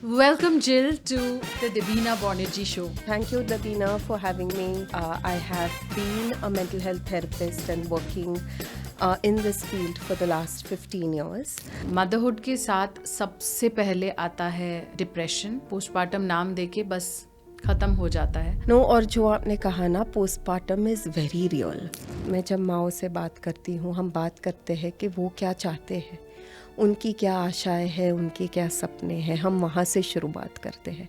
Welcome, Jill, to the Davina Banerjee Show. Thank you, Davina, for having me. I have been a mental health therapist and working in this field for the last 15 years. Motherhood के साथ सबसे पहले आता है depression. Postmortem नाम देके बस खत्म हो जाता है. नो और जो आपने कहा ना, पोस्टमार्टम इज़ वेरी रियल. मैं जब माओ से बात करती हूँ, हम बात करते हैं कि वो क्या चाहते हैं, उनकी क्या आशाएं हैं, उनके क्या सपने हैं, हम वहाँ से शुरुआत करते हैं.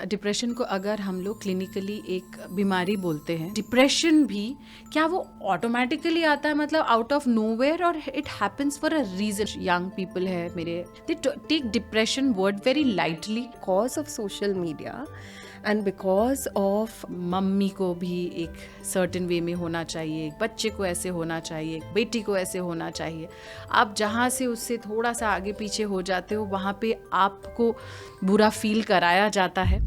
डिप्रेशन को अगर हम लोग क्लिनिकली एक बीमारी बोलते हैं, डिप्रेशन भी क्या वो ऑटोमेटिकली आता है, मतलब आउट ऑफ नोवेयर, और it happens for a reason? Young people है मेरे, they take depression word very lightly. Because of social media and because of mummy को भी एक सर्टेन वे में होना चाहिए, एक बच्चे को ऐसे होना चाहिए, एक बेटी को ऐसे होना चाहिए. आप जहाँ से उससे थोड़ा सा आगे पीछे हो जाते हो, वहाँ पे आपको बुरा फील कराया जाता है.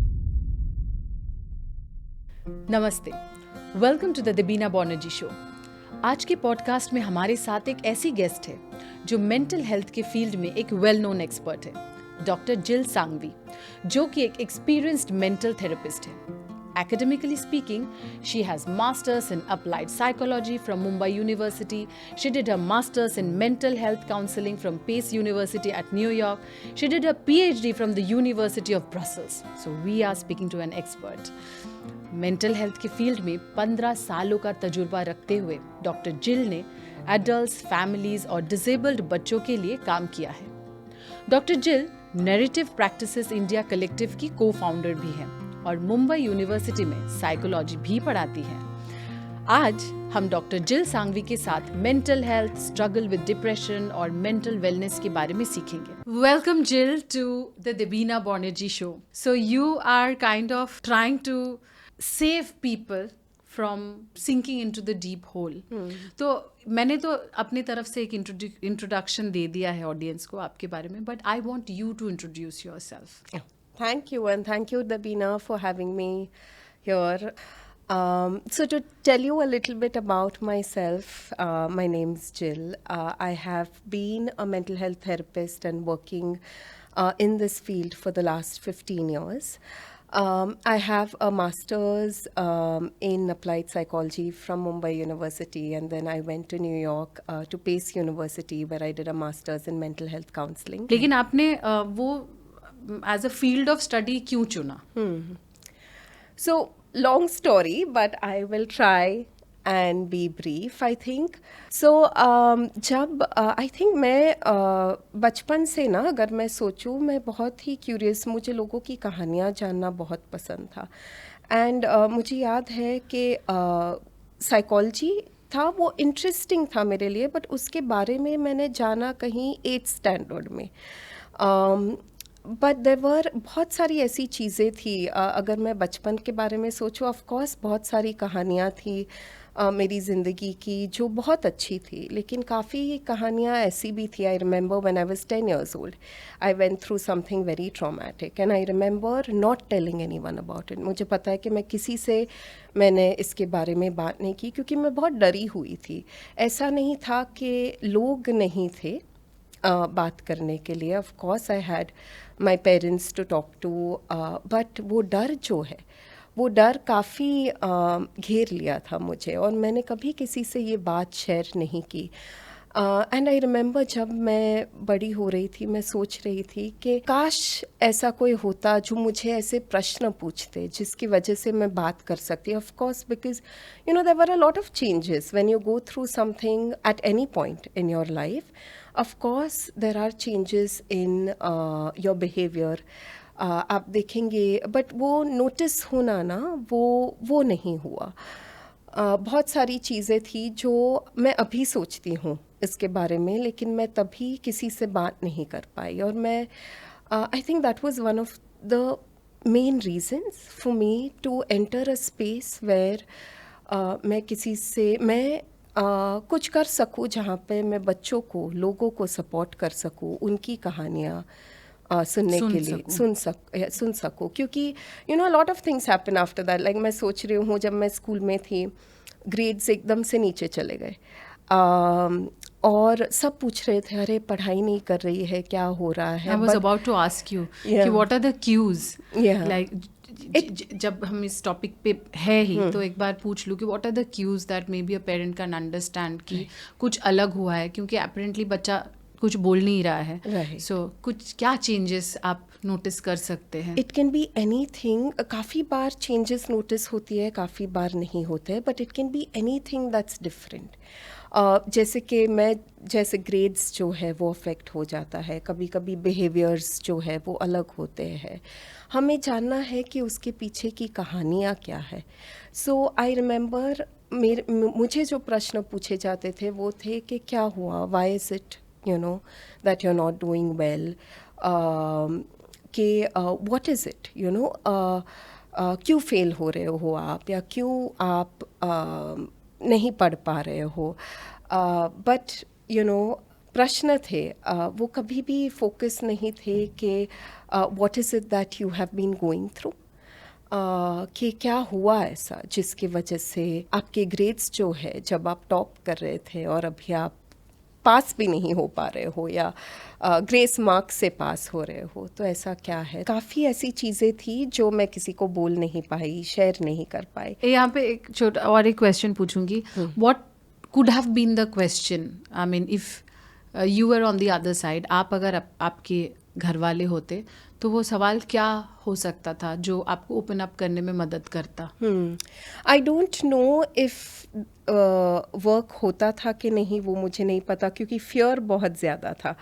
नमस्ते, welcome to the Debina Banerjee show. आज के पॉडकास्ट में हमारे साथ एक ऐसी गेस्ट है जो मेंटल हेल्थ के फील्ड में एक वेल नोन एक्सपर्ट है, डॉक्टर जिल सांघवी, जो कि एक एक्सपीरियंस्ड मेंटल थेरेपिस्ट है. Academically speaking, she has masters in applied psychology from Mumbai University. She did her masters in mental health counseling from Pace University at New York. She did her PhD from the University of Brussels. So we are speaking to an expert. Mental health के field में 15 सालों का तजुर्बा रखते हुए doctor जिल ने adults, families और डिसेबल्ड बच्चों के लिए काम किया है. डॉक्टर जिल नैरेटिव प्रैक्टिसेस इंडिया कलेक्टिव की को फाउंडर भी हैं और मुंबई यूनिवर्सिटी में साइकोलॉजी भी पढ़ाती हैं. आज हम डॉक्टर जिल सांघवी के साथ mental health, struggle with depression और मेंटल वेलनेस के बारे में सीखेंगे. Welcome Jill to the Debina Banerjee show. So you are kind of trying to save people from sinking into the deep hole. तो मैंने तो अपनी तरफ से एक इंट्रोडक्शन दे दिया है ऑडियंस को आपके बारे में, but I want you to introduce yourself. Thank you, and thank you, Davina, for having me here. So to tell you a little bit about myself, my name's Jill. I have been a mental health therapist and working in this field for the last 15 years. I have a master's in applied psychology from Mumbai University, and then I went to New York to Pace University, where I did a master's in mental health counseling. लेकिन आपने वो as a field of study क्यों चुना? So, long story, but I will try and be brief, I think. So, जब I think मैं बचपन से ना, अगर मैं सोचूं, मैं बहुत ही क्यूरियस, मुझे लोगों की कहानियाँ जानना बहुत पसंद था. एंड मुझे याद है कि साइकोलॉजी था, वो इंटरेस्टिंग था मेरे लिए, बट उसके बारे में मैंने जाना कहीं 8th स्टैंडर्ड में. बट देवर बहुत सारी ऐसी चीज़ें थी. अगर मैं बचपन के बारे में सोचूं, ऑफ कोर्स बहुत सारी कहानियाँ थी मेरी ज़िंदगी की जो बहुत अच्छी थी, लेकिन काफ़ी कहानियाँ ऐसी भी थी. I remember when I was 10 years old, I went through something very traumatic and I remember not telling anyone about it. मुझे पता है कि मैं किसी से मैंने इसके बारे में बात नहीं की, क्योंकि मैं बहुत डरी हुई थी. ऐसा नहीं था कि लोग नहीं थे बात करने के लिए. Of course I had my parents to talk to, but वो डर जो है, वो डर काफ़ी घेर लिया था मुझे, और मैंने कभी किसी से ये बात शेयर नहीं की. एंड आई रिमेंबर जब मैं बड़ी हो रही थी, मैं सोच रही थी कि काश ऐसा कोई होता जो मुझे ऐसे प्रश्न पूछते जिसकी वजह से मैं बात कर सकती. Of course because you know there were a lot of changes when you go through something at any point in your life. Of course, there are changes in your behavior. आप देखेंगे, बट वो notice होना ना, वो नहीं हुआ. बहुत सारी चीज़ें थी जो मैं अभी सोचती हूँ इसके बारे में, लेकिन मैं तभी किसी से बात नहीं कर पाई. और मैं I think that was one of the main reasons for me to enter a space where मैं किसी से कुछ कर सकूं, जहाँ पे मैं बच्चों को, लोगों को सपोर्ट कर सकूं, उनकी कहानियाँ सुनने के लिए सुन सकूं. क्योंकि you know lot of things happen after that. Like मैं सोच रही हूँ, जब मैं स्कूल में थी, ग्रेड्स एकदम से नीचे चले गए. और सब पूछ रहे थे, अरे पढ़ाई नहीं कर रही है, क्या हो रहा है. I was about to ask you Yeah. कि what are the cues? Yeah. Like जब हम इस टॉपिक पे है ही तो एक बार पूछ लूँ कि what are the cues that maybe a parent can understand कि कुछ अलग हुआ है, क्योंकि apparently बच्चा कुछ बोल नहीं रहा है. Right. So कुछ क्या चेंजेस आप नोटिस कर सकते हैं? It can be any thing. काफ़ी बार चेंजेस नोटिस होती है, काफ़ी बार नहीं होते हैं, but it can be any thing that's different. जैसे कि जैसे ग्रेड्स जो है वो अफेक्ट हो जाता है, कभी कभी बिहेवियर्स जो है वो अलग होते हैं. हमें जानना है कि उसके पीछे की कहानियाँ क्या है. सो आई रिमेंबर मुझे जो प्रश्न पूछे जाते थे वो थे कि क्या हुआ, why is it that you are not doing well, कि व्हाट इज़ इट क्यों फेल हो रहे हो आप, या क्यों आप नहीं पढ़ पा रहे हो. बट प्रश्न थे, वो कभी भी फोकस नहीं थे कि what is it that you have been going through, कि क्या हुआ ऐसा जिसकी वजह से आपके ग्रेड्स जो है जब आप टॉप कर रहे थे और अभी आप पास भी नहीं हो पा रहे हो, या ग्रेस मार्क्स से पास हो रहे हो. तो ऐसा क्या है. काफ़ी ऐसी चीज़ें थी जो मैं किसी को बोल नहीं पाई, शेयर नहीं कर पाई. यहाँ पे एक छोटा और एक क्वेश्चन पूछूंगी. What could have been the question, I mean if you were on the other side, आप अगर आपके घर वाले होते तो वो सवाल क्या हो सकता था जो आपको ओपन अप करने में मदद करता? I don't know if work होता था कि नहीं, वो मुझे नहीं पता, क्योंकि फियर बहुत ज़्यादा था.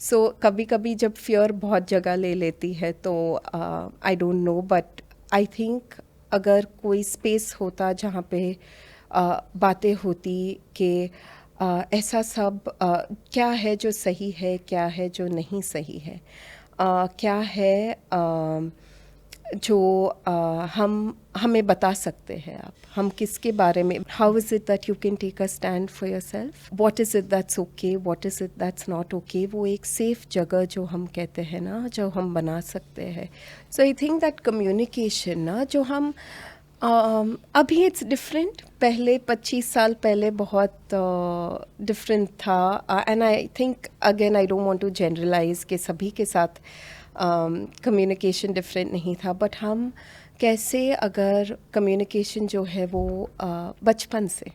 सो कभी कभी जब फियर बहुत जगह ले लेती है तो I don't know, but I think अगर कोई स्पेस होता जहाँ पे बातें होती कि ऐसा सब क्या है जो सही है, क्या है जो नहीं सही है, क्या है जो हमें बता सकते हैं आप, हम किसके बारे में, how is it that you can take a stand for yourself, what is it that's okay, what is it that's not okay. वो एक सेफ जगह जो हम कहते हैं ना, जो हम बना सकते हैं. सो आई थिंक दैट कम्युनिकेशन ना, जो हम अभी इट्स डिफरेंट, पहले 25 साल पहले बहुत डिफरेंट था. And I think again I don't want to generalise कि सभी के साथ कम्युनिकेशन डिफरेंट नहीं था, बट हम कैसे अगर कम्युनिकेशन जो है वो बचपन से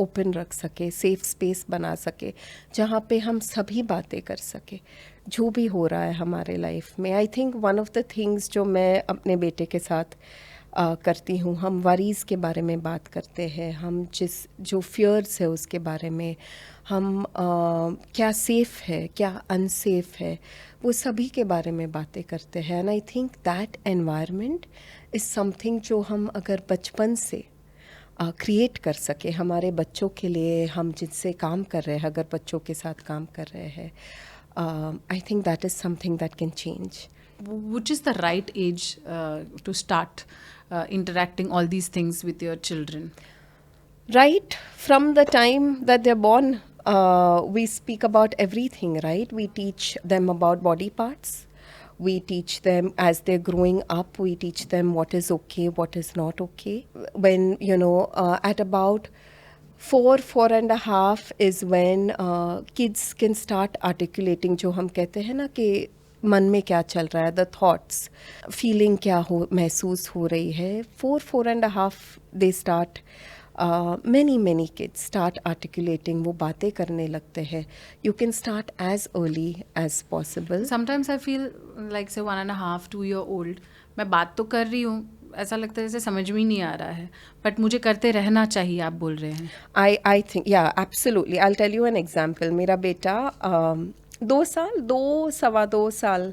ओपन रख सके, सेफ स्पेस बना सके जहाँ पे हम सभी बातें कर सके जो भी हो रहा है हमारे लाइफ में. I think one of the things जो मैं अपने बेटे के साथ करती हूँ, हम वरीज़ के बारे में बात करते हैं, हम जो फियर्स है उसके बारे में, हम क्या सेफ़ है, क्या अनसेफ है, वो सभी के बारे में बातें करते हैं. And I think that environment is something जो हम अगर बचपन से क्रिएट कर सके हमारे बच्चों के लिए, हम जिनसे काम कर रहे हैं, अगर बच्चों के साथ काम कर रहे हैं, आई think that is something that can change. Which is the right age to start interacting all these things with your children? Right from the time that they're born, we speak about everything, right? We teach them about body parts. We teach them as they're growing up, we teach them what is okay, what is not okay. When, at about 4.5 is when kids can start articulating, जो हम कहते हैं ना कि मन में क्या चल रहा है, द थॉट्स, फीलिंग क्या महसूस हो रही है. 4.5 they start, many kids start articulating, वो बातें करने लगते हैं. You can start as early as possible. Sometimes I feel like say 1.5, 2 year old, मैं बात तो कर रही हूँ, ऐसा लगता है जैसे समझ में ही नहीं आ रहा है, बट मुझे करते रहना चाहिए, आप बोल रहे हैं. I think, yeah, absolutely. I'll tell you an example. मेरा बेटा 2 साल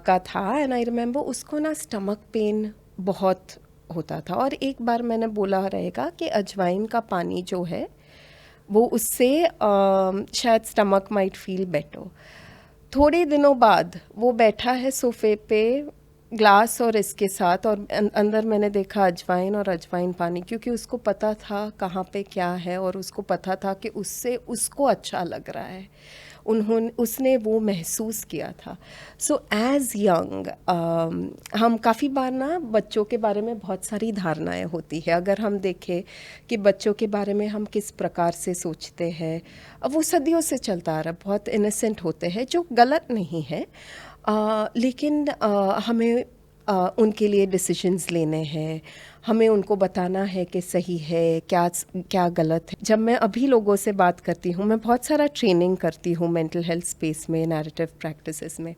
का था, एंड आई रिमेंबर उसको ना स्टमक पेन बहुत होता था, और एक बार मैंने बोला रहेगा कि अजवाइन का पानी जो है वो उससे शायद स्टमक माइट फील बेटर. थोड़े दिनों बाद वो बैठा है सोफे पे ग्लास और इसके साथ, और अंदर मैंने देखा अजवाइन और अजवाइन पानी, क्योंकि उसको पता था कहाँ पे क्या है, और उसको पता था कि उससे उसको अच्छा लग रहा है. उसने वो महसूस किया था. सो एज यंग हम काफ़ी बार ना बच्चों के बारे में बहुत सारी धारणाएं होती है. अगर हम देखें कि बच्चों के बारे में हम किस प्रकार से सोचते हैं, अब वो सदियों से चलता आ रहा है. बहुत इनोसेंट होते हैं, जो गलत नहीं है, लेकिन हमें उनके लिए डिसीजंस लेने हैं, हमें उनको बताना है कि सही है क्या क्या गलत है. जब मैं अभी लोगों से बात करती हूँ, मैं बहुत सारा ट्रेनिंग करती हूँ मेंटल हेल्थ स्पेस में, नैरेटिव प्रैक्टिसेस में,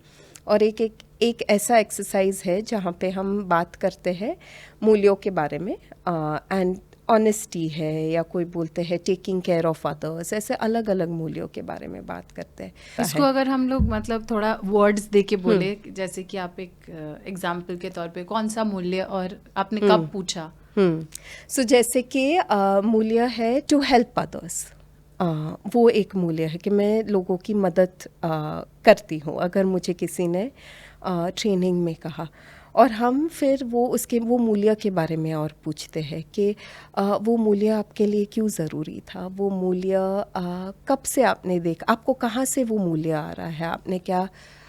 और एक ऐसा एक्सरसाइज है जहाँ पे हम बात करते हैं मूल्यों के बारे में, एंड ऑनेस्टी है, या कोई बोलते हैं टेकिंग केयर ऑफ अदर्स, ऐसे अलग अलग मूल्यों के बारे में बात करते हैं. इसको अगर हम लोग मतलब थोड़ा वर्ड्स दे के बोले, जैसे कि आप एक एग्जाम्पल के तौर पे कौन सा मूल्य और आपने कब पूछा? सो जैसे कि मूल्य है टू हेल्प अदर्स. वो एक मूल्य है कि मैं लोगों की मदद करती हूँ. अगर मुझे किसी ने ट्रेनिंग में कहा, और हम फिर वो मूल्य के बारे में और पूछते हैं कि वो मूल्य आपके लिए क्यों ज़रूरी था, वो मूल्य कब से आपने देखा, आपको कहाँ से वो मूल्य आ रहा है, आपने क्या,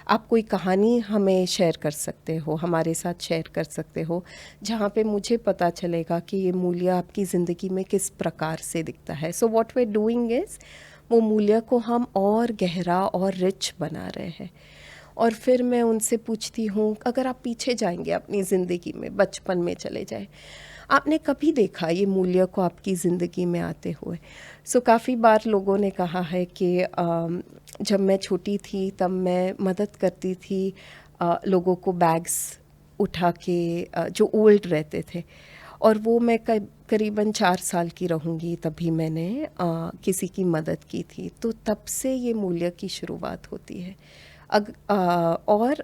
आप कोई कहानी हमें शेयर कर सकते हो, हमारे साथ शेयर कर सकते हो, जहाँ पे मुझे पता चलेगा कि ये मूल्य आपकी ज़िंदगी में किस प्रकार से दिखता है. So what we are doing is, वो मूल्य को हम और गहरा और रिच बना रहे हैं. और फिर मैं उनसे पूछती हूँ, अगर आप पीछे जाएंगे अपनी ज़िंदगी में, बचपन में चले जाए, आपने कभी देखा ये मूल्य को आपकी ज़िंदगी में आते हुए? सो काफ़ी बार लोगों ने कहा है कि जब मैं छोटी थी तब मैं मदद करती थी लोगों को बैग्स उठा के जो ओल्ड रहते थे, और वो मैं करीबन 4 साल की रहूँगी तभी मैंने किसी की मदद की थी. तो तब से ये मूल्य की शुरुआत होती है. और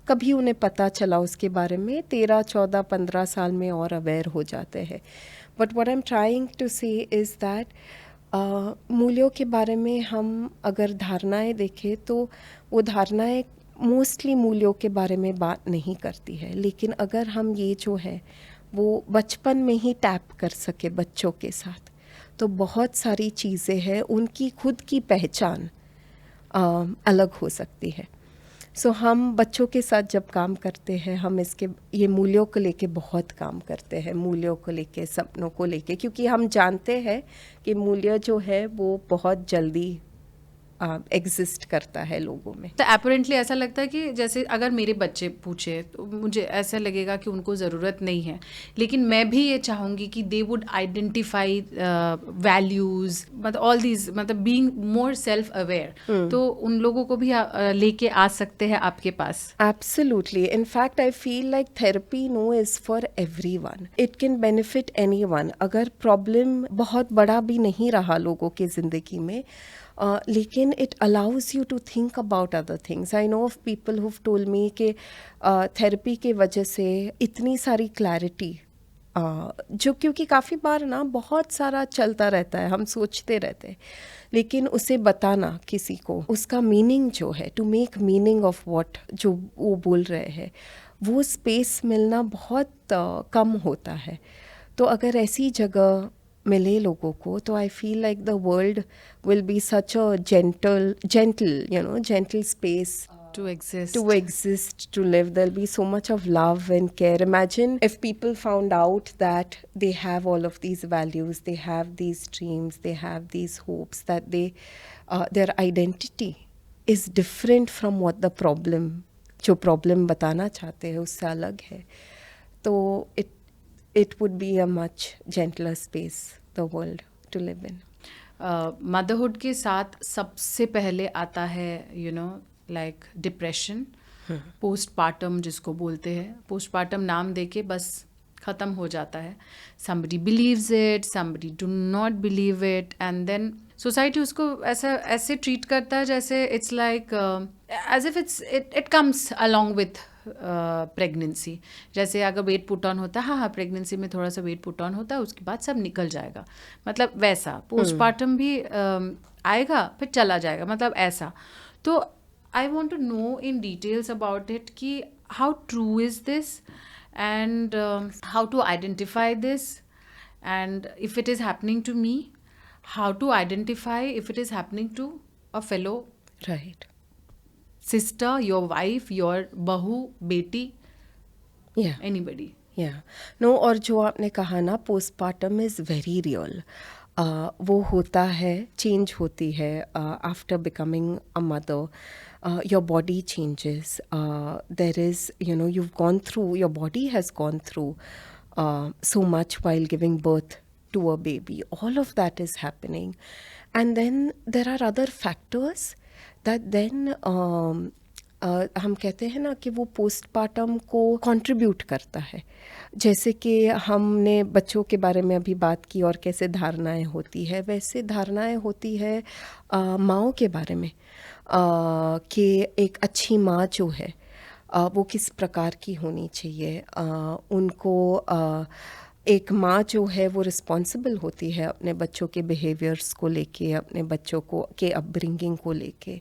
कभी उन्हें पता चला उसके बारे में, 13, 14, 15 साल में और अवेयर हो जाते हैं. But what I am trying to say is that मूल्यों के बारे में हम अगर धारणाएं देखें, तो वो धारणाएं मोस्टली मूल्यों के बारे में बात नहीं करती है. लेकिन अगर हम ये जो है वो बचपन में ही टैप कर सके बच्चों के साथ, तो बहुत सारी चीज़ें हैं, उनकी खुद की पहचान अलग हो सकती है. सो हम बच्चों के साथ जब काम करते हैं, हम ये मूल्यों को लेके बहुत काम करते हैं, मूल्यों को लेके, सपनों को लेके, क्योंकि हम जानते हैं कि मूल्य जो है वो बहुत जल्दी एग्जिस्ट करता है लोगों में. तो अपरेंटली ऐसा लगता है कि जैसे अगर मेरे बच्चे पूछे तो मुझे ऐसा लगेगा कि उनको ज़रूरत नहीं है, लेकिन मैं भी ये चाहूँगी कि दे वुड आइडेंटिफाई वैल्यूज़, मतलब ऑल दीज, मतलब बीइंग मोर सेल्फ अवेयर. तो उन लोगों को भी लेके आ सकते हैं आपके पास. Absolutely. In fact, I feel like therapy is for everyone. It can benefit anyone. अगर प्रॉब्लम बहुत बड़ा भी नहीं रहा लोगों की ज़िंदगी में, लेकिन it allows you to think about other things. I know of people who've told me कि थेरेपी के वजह से इतनी सारी क्लैरिटी, जो क्योंकि काफ़ी बार ना बहुत सारा चलता रहता है, हम सोचते रहते हैं, लेकिन उसे बताना किसी को, उसका मीनिंग जो है, to make meaning of what जो वो बोल रहे हैं, वो स्पेस मिलना बहुत कम होता है. तो अगर ऐसी जगह मिले लोगों को, तो I feel like the world will be such a gentle space to exist, to live. There'll be so much of love and care. Imagine if people found out that they have all of these values, they have these dreams, they have these hopes, that their identity is different from what the problem, जो problem बताना चाहते हैं उससे अलग है. तो it would be a much gentler space, the world to live in. Motherhood के साथ सबसे पहले आता है लाइक डिप्रेशन, पोस्टपार्टम जिसको बोलते हैं. पोस्टपार्टम नाम देके बस ख़त्म हो जाता है. somebody believes it, somebody do not believe it, and then society उसको ऐसे ट्रीट करता है जैसे it's like as if it comes along with pregnancy. जैसे अगर वेट पुट ऑन होता है, हाँ प्रेगनेंसी में थोड़ा सा वेट पुट ऑन होता है, उसके बाद सब निकल जाएगा, मतलब वैसा. पोस्टपार्टम भी आएगा फिर चला जाएगा, मतलब ऐसा. तो I want to know in details about it कि how true is this, and how to identify this, and if it is happening to me, how to identify if it is happening to a fellow right. Sister, your wife, your बहू, बेटी, या anybody. या no, और जो आपने कहा ना, postpartum is very real. वो होता है, चेंज होती है after becoming a mother. Your body changes. There is, you've gone through, your body has gone through so much while giving birth to a baby. All of that is happening. And then there are other factors that then हम कहते हैं ना कि वो postpartum को contribute करता है. जैसे कि हमने बच्चों के बारे में अभी बात की और कैसे धारणाएं होती है, वैसे धारणाएं होती है माँओं के बारे में, कि एक अच्छी माँ जो है वो किस प्रकार की होनी चाहिए. उनको एक माँ जो है वो रिस्पॉन्सिबल होती है अपने बच्चों के बिहेवियर्स को लेके, अपने बच्चों को के अपब्रिंगिंग को लेके,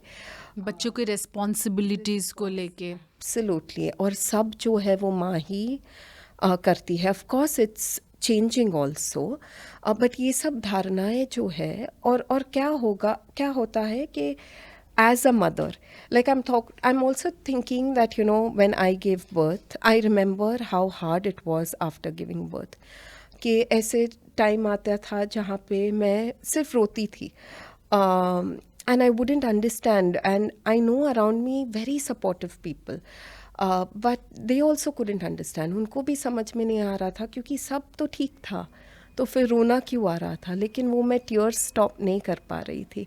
बच्चों की रिस्पॉन्सिबिलिटीज़ को लेके. एब्सोल्युटली. और सब जो है वो माँ ही करती है. Of course it's changing also, but ये सब धारणाएं जो है, और क्या होता है कि as a mother, like I'm also thinking that, when I gave birth, I remember how hard it was after giving birth. कि ऐसे टाइम आता था जहाँ पे मैं सिर्फ रोती थी, and I wouldn't understand, and I know around me very supportive people, but they also couldn't understand. उनको भी समझ में नहीं आ रहा था, क्योंकि सब तो ठीक था, तो फिर रोना क्यों आ रहा था, लेकिन वो मैं टीयर्स स्टॉप नहीं कर पा रही थी.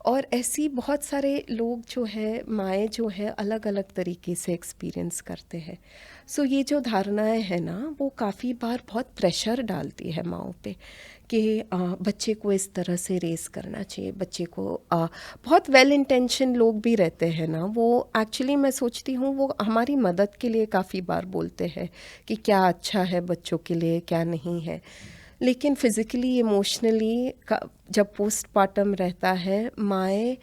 और ऐसी बहुत सारे लोग जो है, माएँ जो है, अलग अलग तरीके से एक्सपीरियंस करते हैं. सो ये जो धारणाएं हैं ना, वो काफ़ी बार बहुत प्रेशर डालती है माँओं पे कि बच्चे को इस तरह से रेस करना चाहिए. बच्चे को बहुत वेल इंटेंशन लोग भी रहते हैं ना, वो एक्चुअली मैं सोचती हूँ वो हमारी मदद के लिए काफ़ी बार बोलते हैं कि क्या अच्छा है बच्चों के लिए, क्या नहीं है. लेकिन फिज़िकली, इमोशनली जब पोस्टपार्टम रहता है, माएँ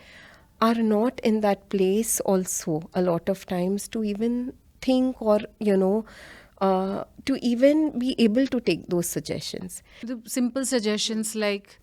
are not in that place also a lot of times to even think, और to even be able to take those suggestions. The simple suggestions like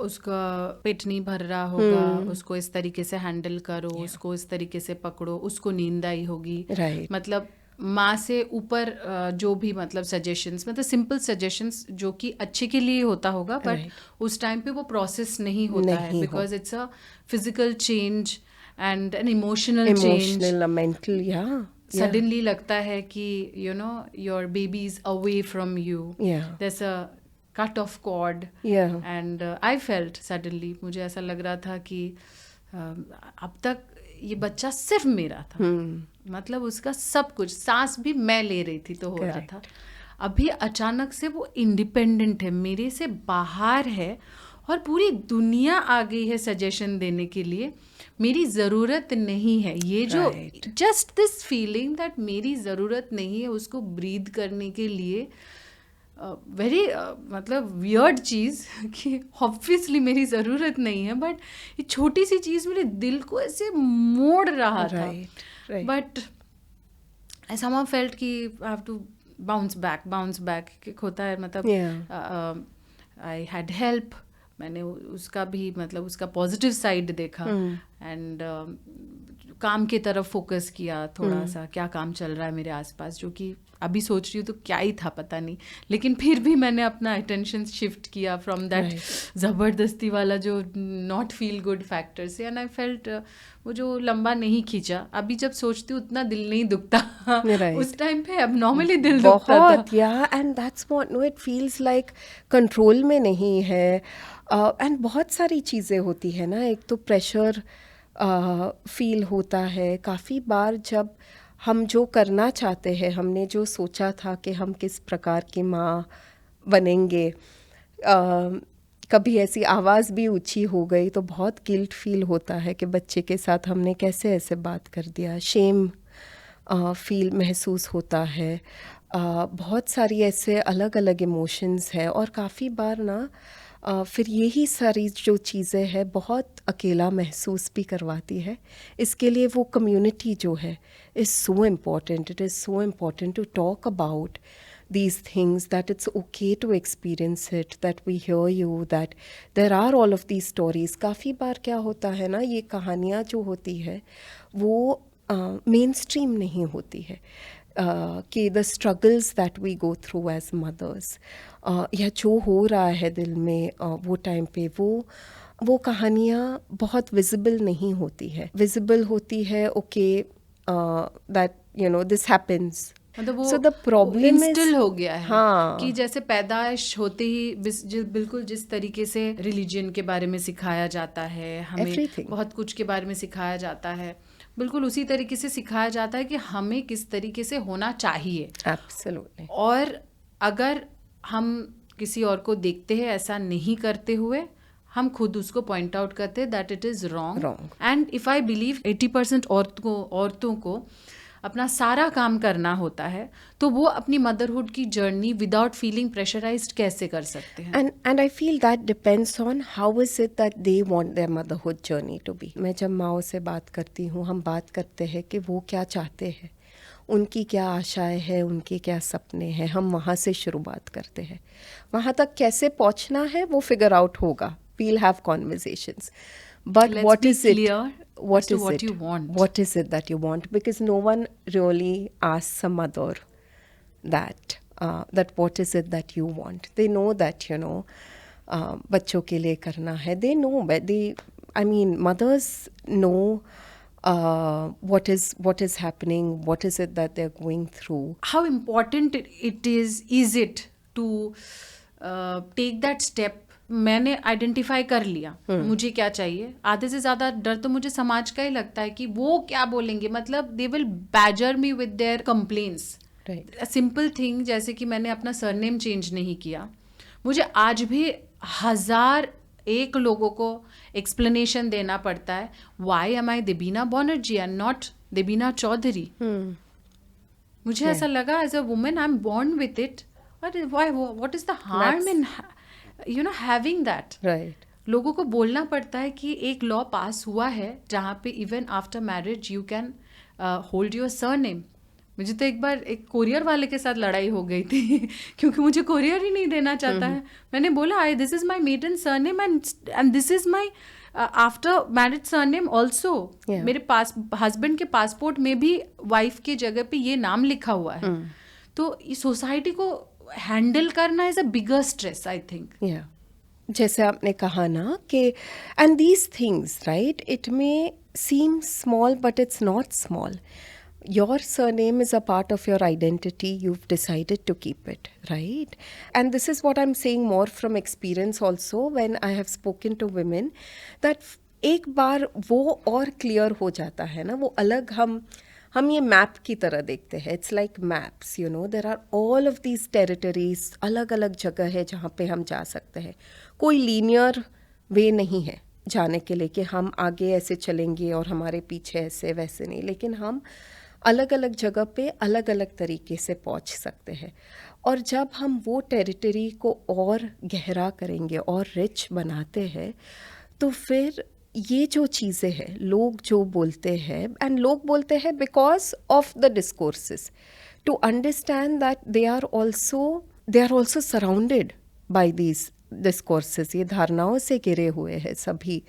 उसका पेट नहीं भर रहा होगा, उसको इस तरीके से हैंडल करो, उसको इस तरीके से पकड़ो, उसको नींद आई होगी. Right. मतलब माँ से ऊपर जो भी मतलब सजेशंस, मतलब सिंपल सजेशंस जो कि अच्छे के लिए होता होगा, बट उस टाइम पे वो प्रोसेस नहीं होता है, because it's a physical change and an emotional change, mental. Suddenly लगता है कि your baby is away from you, there's a cut off cord, and I felt suddenly, मुझे ऐसा लग रहा था कि अब तक ये बच्चा सिर्फ मेरा था. मतलब उसका सब कुछ, सांस भी मैं ले रही थी तो हो रहा था. अभी अचानक से वो इंडिपेंडेंट है, मेरे से बाहर है, और पूरी दुनिया आ गई है सजेशन देने के लिए. मेरी ज़रूरत नहीं है, ये जो जस्ट दिस फीलिंग दैट मेरी ज़रूरत नहीं है उसको ब्रीद करने के लिए, वेरी मतलब वियर्ड चीज़ कि ऑब्वियसली मेरी ज़रूरत नहीं है, बट ये छोटी सी चीज़ मेरे दिल को ऐसे मोड़ रहा था. बट आई समहाउ फेल्ट कि I have to bounce back होता है. मतलब आई हैड हेल्प, मैंने उसका भी मतलब उसका पॉजिटिव साइड देखा, एंड काम की तरफ फोकस किया थोड़ा सा, क्या काम चल रहा है मेरे आसपास, जो कि अभी सोच रही हूँ तो क्या ही था पता नहीं, लेकिन फिर भी मैंने अपना अटेंशन शिफ्ट किया फ्रॉम दैट ज़बरदस्ती वाला जो नॉट फील गुड फैक्टर से, एंड आई फेल्ट वो जो लंबा नहीं खींचा. अभी जब सोचती हूँ उतना दिल नहीं दुखता, उस टाइम पे अब नॉर्मली दिल दुखता था. And that's what, no, it feels like control में नहीं है. एंड बहुत सारी चीज़ें होती है ना, एक तो प्रेशर फील होता है काफ़ी बार जब हम जो करना चाहते हैं, हमने जो सोचा था कि हम किस प्रकार की माँ बनेंगे, कभी ऐसी आवाज़ भी ऊंची हो गई तो बहुत गिल्ट फील होता है कि बच्चे के साथ हमने कैसे ऐसे बात कर दिया. शेम फील महसूस होता है. बहुत सारी ऐसे अलग अलग इमोशंस है, और काफ़ी बार ना फिर यही सारी जो चीज़ें हैं बहुत अकेला महसूस भी करवाती है. इसके लिए वो कम्युनिटी जो है is so important. It is so important to talk about, these things, that it's okay to experience it, that we hear you, that there are all of these stories. काफ़ी बार क्या होता है ना, ये कहानियाँ जो होती है वो मेन स्ट्रीम नहीं होती है, कि the struggles that we go through as mothers, या जो हो रहा है दिल में वो टाइम पे, वो कहानियाँ बहुत विजिबल नहीं होती है. विजिबल होती है okay that you know this happens, मतलब वो So the problem instil is- हो गया है हाँ. कि जैसे पैदाइश होते ही बिल्कुल जिस तरीके से रिलीजन के बारे में सिखाया जाता है, हमें Everything. बहुत कुछ के बारे में सिखाया जाता है, बिल्कुल उसी तरीके से सिखाया जाता है कि हमें किस तरीके से होना चाहिए. Absolutely. और अगर हम किसी और को देखते हैं ऐसा नहीं करते हुए, हम खुद उसको पॉइंट आउट करते हैं that it is Wrong. Wrong. And if I believe 80% औरतों को अपना सारा काम करना होता है, तो वो अपनी मदरहुड की जर्नी विदाउट फीलिंग प्रेशराइज्ड कैसे कर सकते हैं? And I feel that depends on how is it that they want their motherhood journey to be. मैं जब माओ से बात करती हूँ, हम बात करते हैं कि वो क्या चाहते हैं, उनकी क्या आशाएं हैं, उनके क्या सपने हैं, हम वहाँ से शुरुआत करते हैं. वहाँ तक कैसे पहुँचना है वो फिगर आउट होगा. We'll have conversations. But Let's what be is it? clear What as to is what it? you want. What is it that you want? Because no one really asks a mother that what is it that you want. They know that, you know, बच्चों के लिए करना है. They know, but mothers know what is happening, what is it that they're going through. How important it is it to take that step? मैंने identify कर लिया मुझे क्या चाहिए. आधे से ज़्यादा डर तो मुझे समाज का ही लगता है कि वो क्या बोलेंगे, मतलब they will badger me with their complaints. Right. Simple thing जैसे कि मैंने अपना सरनेम चेंज नहीं किया, मुझे आज भी 1001 लोगों को एक्सप्लेनेशन देना पड़ता है. Why am I Debina Bonnerjee and not Debina Choudhary? मुझे ऐसा लगा as a women I am born with it. What is the harm in having that? Right. लोगों को बोलना पड़ता है कि एक लॉ पास हुआ है जहाँ पे even after marriage you can hold your surname. मुझे तो एक बार एक कोरियर वाले के साथ लड़ाई हो गई थी क्योंकि मुझे कोरियर ही नहीं देना चाहता है. मैंने बोला this is my maiden surname and this is my after marriage surname also. Yeah. मेरे पास हस्बैंड के पासपोर्ट में भी वाइफ के जगह पे ये नाम लिखा हुआ है. तो इस सोसाइटी को हैंडल करना is a bigger stress I think. Yeah. जैसे आपने कहा ना कि and these things, right, it may seem small but it's not small. Your surname is a part of your identity. You've decided to keep it, right? And this is what I'm saying more from experience also when I have spoken to women, that एक बार वो और clear हो जाता है ना, वो अलग हम ये मैप की तरह देखते हैं. It's like maps, you know, there are all of these territories, अलग अलग जगह है जहाँ पे हम जा सकते हैं. कोई लीनियर वे नहीं है जाने के लिए कि हम आगे ऐसे चलेंगे और हमारे पीछे ऐसे वैसे नहीं, लेकिन हम अलग अलग जगह पे अलग अलग तरीके से पहुंच सकते हैं. और जब हम वो टेरिटरी को और गहरा करेंगे और रिच बनाते हैं, तो फिर ये जो चीज़ें हैं, लोग जो बोलते हैं, एंड लोग बोलते हैं because of the discourses, to understand that they are also surrounded by these discourses. ये धारणाओं से घिरे हुए हैं सभी,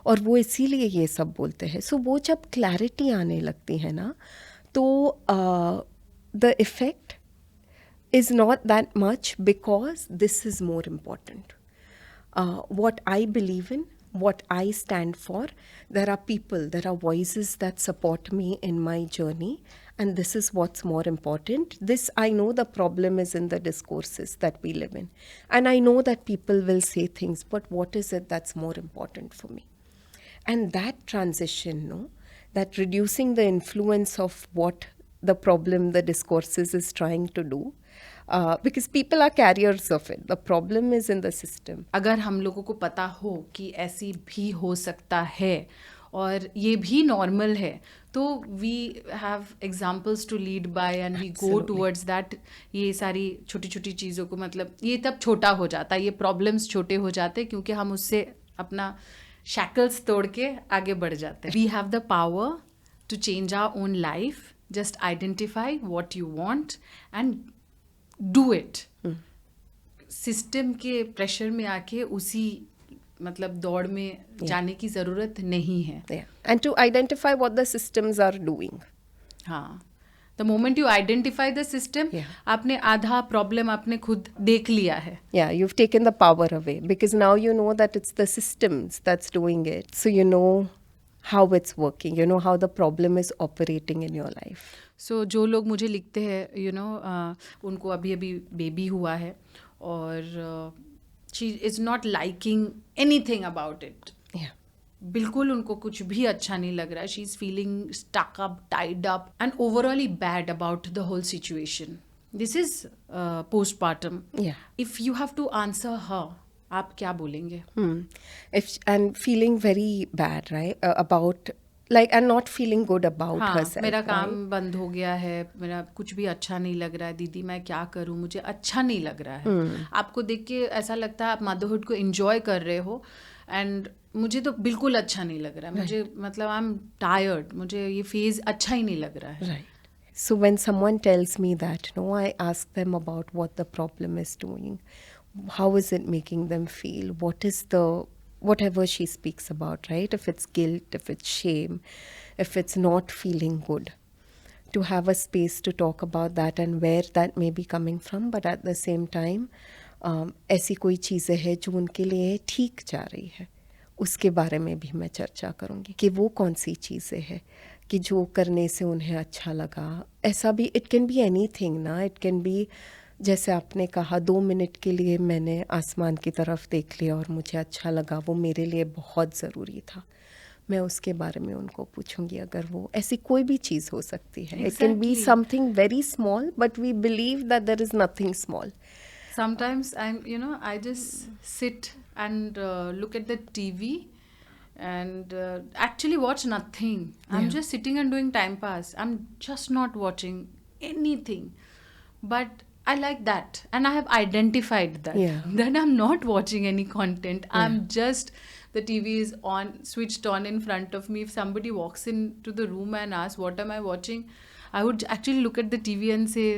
और वो इसीलिए ये सब बोलते हैं. सो वो जब क्लैरिटी आने लगती है ना, तो the effect is not that much, because this is more important. What I believe in, what I stand for, there are people, there are voices that support me in my journey, and this is what's more important. This, I know the problem is in the discourses that we live in, and I know that people will say things, but what is it that's more important for me? And that transition, no, that reducing the influence of what the problem, the discourses is trying to do, because people are carriers of it. The problem is in the system. अगर हम लोगों को पता हो कि ऐसी भी हो सकता है और ये भी नॉर्मल है, तो we have examples to lead by and we go towards that. ये सारी छोटी छोटी चीज़ों को, मतलब ये तब छोटा हो जाता है, ये प्रॉब्लम्स छोटे हो जाते हैं क्योंकि हम उससे अपना शैकल्स तोड़ के आगे बढ़ जाते हैं. We have the power to change our own life. Just identify what you want and do it, system के प्रेशर में आके उसी मतलब दौड़ में जाने की ज़रूरत नहीं है. And to identify what the systems are doing. हाँ, the moment you identify the system, Yeah. आपने आधा प्रॉब्लम आपने खुद देख लिया है. Yeah, you've taken the power away because now you know that it's the systems that's doing it. So you know how it's working, you know how the problem is operating in your life. So जो लोग मुझे लिखते हैं उनको अभी अभी baby हुआ है और she is not liking anything about it. Yeah. बिल्कुल उनको कुछ भी अच्छा नहीं लग रहा है. She is feeling stuck up, tied up and overally bad about the whole situation. This is postpartum. Yeah. If you have to answer her, आप क्या बोलेंगे? And feeling very bad, right? About like and not feeling good about हाँ, herself. मेरा right? काम बंद हो गया है, मेरा कुछ भी अच्छा नहीं लग रहा है, दीदी मैं क्या करूँ, मुझे अच्छा नहीं लग रहा है. आपको देख के ऐसा लगता है आप मदरहुड को एंजॉय कर रहे हो एंड मुझे तो बिल्कुल अच्छा नहीं लग रहा है. मुझे मतलब आई एम टायर्ड, मुझे ये फेज अच्छा ही नहीं लग रहा है. Right. So when someone tells me that, no, I ask them about what the problem is doing. How is it making them feel? What is the, whatever she speaks about, right? If it's guilt, if it's shame, if it's not feeling good. To have a space to talk about that and where that may be coming from, but at the same time, ऐसी कोई चीज़ें हैं जो उनके लिए ठीक जा रही है, उसके बारे में भी मैं चर्चा करूँगी कि वो कौन सी चीज़ें हैं कि जो करने से उन्हें अच्छा लगा. ऐसा भी इट कैन बी एनीथिंग ना. इट कैन बी जैसे आपने कहा 2 मिनट के लिए मैंने आसमान की तरफ देख लिया और मुझे अच्छा लगा, वो मेरे लिए बहुत ज़रूरी था. मैं उसके बारे में उनको पूछूंगी. अगर वो ऐसी कोई भी चीज़ हो सकती है. It can be Exactly. Something very small but we believe that there is nothing small. Sometimes I just sit and look at the TV and actually watch nothing. I'm Yeah. just sitting and doing time pass. I'm just not watching anything. But I like that. And I have identified that. Yeah. That I'm not watching any content. I'm just, the TV is on, switched on in front of me. If somebody walks into the room and asks, what am I watching? I would actually look at the TV and say,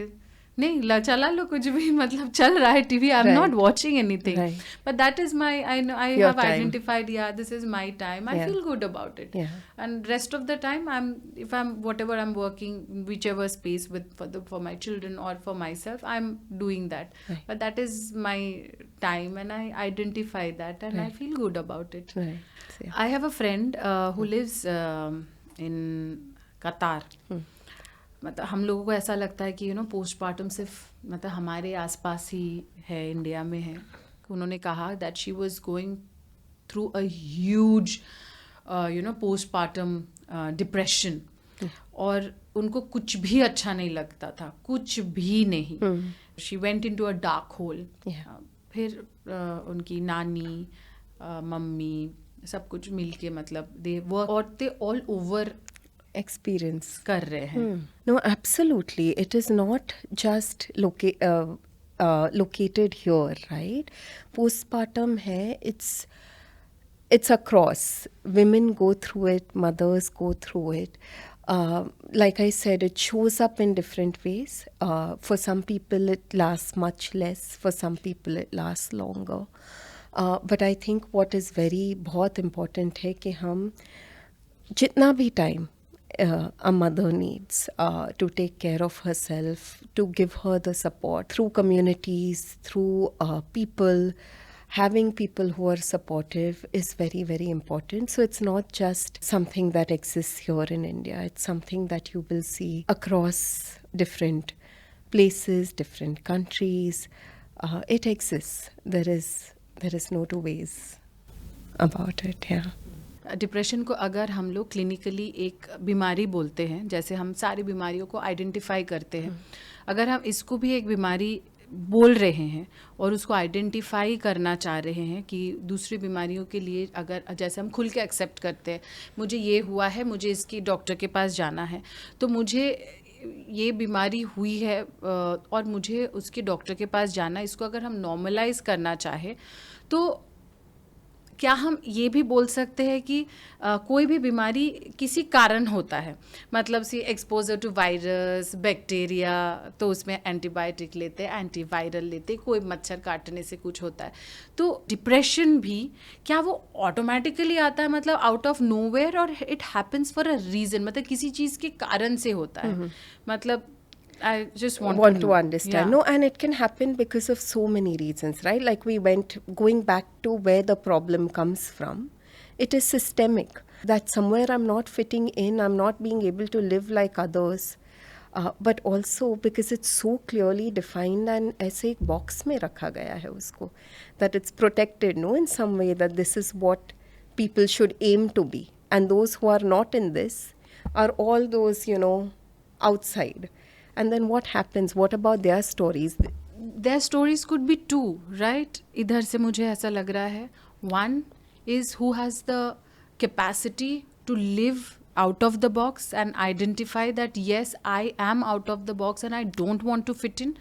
नहीं चला लो कुछ भी, मतलब चल रहा है TV. I am Right. Not watching anything. Right. But that is my, I Your have time. identified, yeah, this is my time. I Yeah. feel good about it. Yeah. And rest of the time, if I'm whatever I'm working, whichever space for my children or for myself, I'm doing that. Right. But that is my time, and I identify that, and I Right. feel good about it. Right. So, yeah. I have a friend who lives in Qatar. मतलब हम लोगों को ऐसा लगता है कि postpartum सिर्फ मतलब हमारे आसपास ही है, इंडिया में है. उन्होंने कहा that she was going through a huge postpartum depression और उनको कुछ भी अच्छा नहीं लगता था, कुछ भी नहीं. She went into a dark hole. फिर उनकी नानी, मम्मी, सब कुछ मिलके मतलब दे ऑल ओवर Experience. कर रहे हैं. No, absolutely. It is not just located here, right? Postpartum hai, it's across. Women go through it, mothers go through it. Like I said, it shows up in different ways. For some people, it lasts much less. For some people, it lasts longer. But I think what is बहुत important है कि हम जितना भी time a mother needs to take care of herself, to give her the support through communities, through people. Having people who are supportive is very, very important. So it's not just something that exists here in India. It's something that you will see across different places, different countries. It exists. There is no two ways about it. Yeah. Depression को अगर हम लोग clinically एक बीमारी बोलते हैं, जैसे हम सारी बीमारियों को आइडेंटिफाई करते हैं, अगर हम इसको भी एक बीमारी बोल रहे हैं और उसको आइडेंटिफाई करना चाह रहे हैं कि दूसरी बीमारियों के लिए अगर जैसे हम खुल के एक्सेप्ट करते हैं, मुझे ये हुआ है, मुझे इसकी डॉक्टर के पास जाना है, तो मुझे ये बीमारी हुई है और मुझे उसके डॉक्टर के पास जाना, इसको अगर हम नॉर्मलाइज करना चाहें तो क्या हम ये भी बोल सकते हैं कि कोई भी बीमारी किसी कारण होता है, मतलब सी एक्सपोजर टू वायरस बैक्टीरिया तो उसमें एंटीबायोटिक लेते हैं, एंटीवायरल लेते, कोई मच्छर काटने से कुछ होता है, तो डिप्रेशन भी क्या वो ऑटोमेटिकली आता है, मतलब आउट ऑफ नोवेयर, और it happens for a reason, मतलब किसी चीज़ के कारण से होता है, मतलब I just want to understand. Yeah. No, and it can happen because of so many reasons, right? Like we went going back to where the problem comes from. It is systemic. That somewhere I'm not fitting in, I'm not being able to live like others. But also because it's so clearly defined and ऐसे एक box में रखा गया है उसको, that it's protected, no, in some way, that this is what people should aim to be. And those who are not in this are all those, you know, outside. And then what happens? What about their stories? Their stories could be two, right? इधर से मुझे ऐसा लग रहा है, one is who has the capacity to live out of the box and identify that yes, I am out of the box and I don't want to fit in,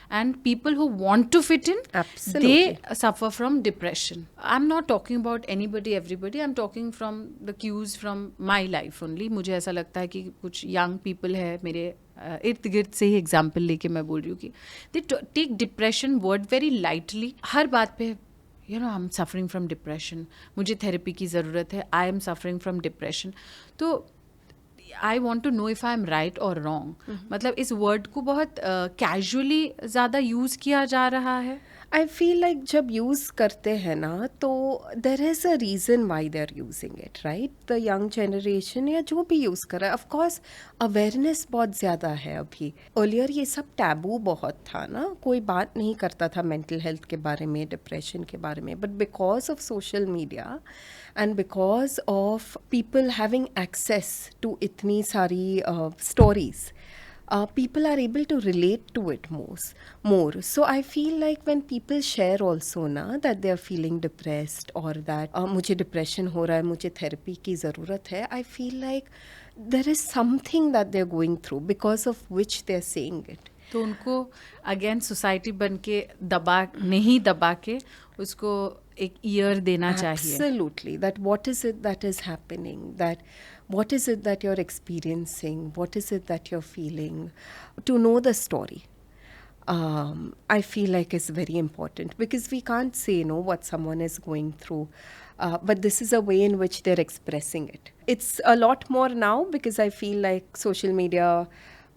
and people who want to fit in, Absolutely. they suffer from depression. I'm not talking about anybody, everybody, I'm talking from the cues from my life only. मुझे ऐसा लगता है कि कुछ young people है मेरे इर्द गिर्द से ही एग्जाम्पल लेके मैं बोल रही हूँ कि they take depression word very lightly. हर बात पे you know I am suffering from depression, मुझे थेरेपी की ज़रूरत है, I am suffering from depression. तो I want to know if I am right और रॉन्ग. मतलब इस वर्ड को बहुत कैजुअली ज़्यादा यूज़ किया जा रहा है. I feel like जब यूज़ करते हैं ना तो there is a reason why they are using it, right? The young generation या जो भी यूज़ कर रहा है, of course awareness बहुत ज़्यादा है अभी. Earlier ये सब टैबू बहुत था ना, कोई बात नहीं करता था मेंटल हेल्थ के बारे में, डिप्रेशन के बारे में. But because of social media and because of people having access to इतनी सारी stories, people are able to relate to it more. So I feel like when people share also na that they are feeling depressed or that मुझे depression हो रहा है, मुझे therapy की ज़रूरत है, I feel like there is something that they are going through because of which they are saying it. तो उनको अगेन सोसाइटी बन के नहीं दबा के उसको एक ईयर देना चाहिए. Absolutely. That what is it that is happening, that what is it that you're experiencing, what is it that you're feeling, to know the story. I feel like is very important because we can't say what someone is going through, but this is a way in which they're expressing it. It's a lot more now because I feel like social media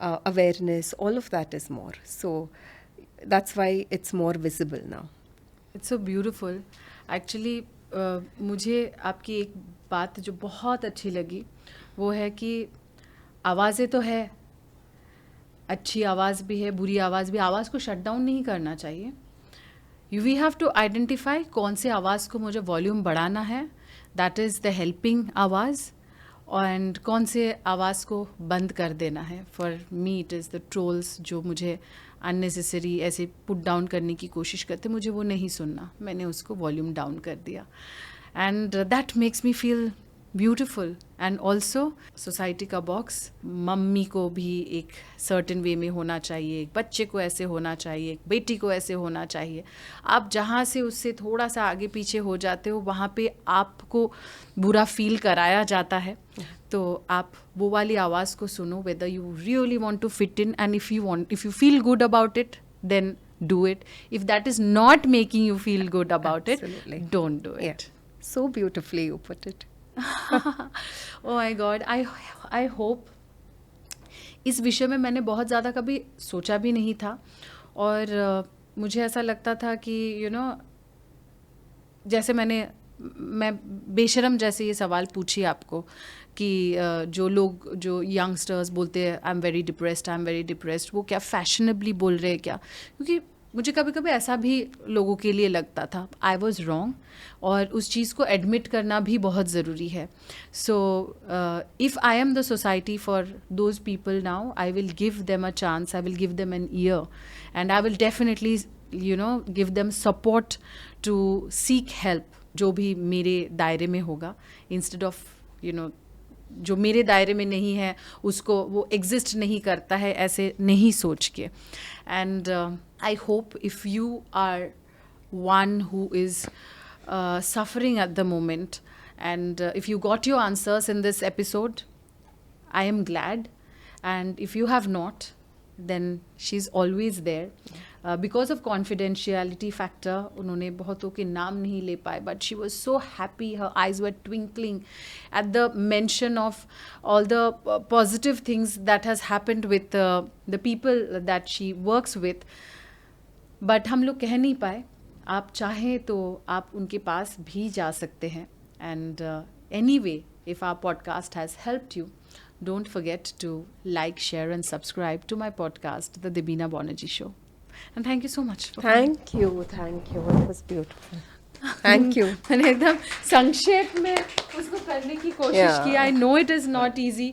awareness, all of that is more, so that's why it's more visible now. It's so beautiful. Actually मुझे आपकी एक बात जो बहुत अच्छी लगी वो है कि आवाज़ें तो है, अच्छी आवाज़ भी है, बुरी आवाज़ भी. आवाज़ को शट डाउन नहीं करना चाहिए. वी हैव टू आइडेंटिफाई कौन से आवाज़ को मुझे वॉल्यूम बढ़ाना है, दैट इज़ द हेल्पिंग आवाज़, एंड कौन से आवाज़ को बंद कर देना है. For me it is the trolls जो मुझे अननेसेसरी ऐसे पुट डाउन करने की कोशिश करते, मुझे वो नहीं सुनना, मैंने उसको वॉल्यूम डाउन कर दिया. And that makes me feel beautiful. And also society का बॉक्स मम्मी को भी एक सर्टेन वे में होना चाहिए, एक बच्चे को ऐसे होना चाहिए, एक बेटी को ऐसे होना चाहिए. आप जहाँ से उससे थोड़ा सा आगे पीछे हो जाते हो वहाँ पे आपको बुरा फील कराया जाता है. तो आप वो वाली आवाज़ को सुनो, whether you really want to fit in, and if you feel good about it then do it. If that is not making you feel good about Absolutely. it, don't do it. Yeah. So beautifully you put it. Oh my God, I hope. इस विषय में मैंने बहुत ज़्यादा कभी सोचा भी नहीं था, और मुझे ऐसा लगता था कि जैसे मैं बेशरम जैसे ये सवाल पूछी आपको कि जो यंगस्टर्स बोलते हैं आई एम वेरी डिप्रेस्ड, वो क्या फैशनेबली बोल रहे हैं क्या? क्योंकि मुझे कभी कभी ऐसा भी लोगों के लिए लगता था. आई वॉज रॉन्ग, और उस चीज़ को एडमिट करना भी बहुत ज़रूरी है. So if I am the society for those people now, I will give them a chance, I will give them an year, and I will definitely give them support to seek help, जो भी मेरे दायरे में होगा, instead of जो मेरे दायरे में नहीं है उसको वो एग्जिस्ट नहीं करता है ऐसे नहीं सोच के. And I hope if you are one who is suffering at the moment. And if you got your answers in this episode, I am glad. And if you have not, then she's always there. Because of confidentiality factor, उन्होंने बहुतों के नाम नहीं ले पाए, but she was so happy, her eyes were twinkling at the mention of all the positive things that has happened with the people that she works with. But हम लोग कह नहीं पाए. आप चाहें तो आप उनके पास भी जा सकते हैं. And anyway, if our podcast has helped you, don't forget to like, share and subscribe to my podcast, The Debina Banerjee Show. And thank you so much for coming. Thank you. It was beautiful. Thank you. मैंने एकदम संक्षेप में उसको करने की कोशिश Yeah. की. I know it is not easy.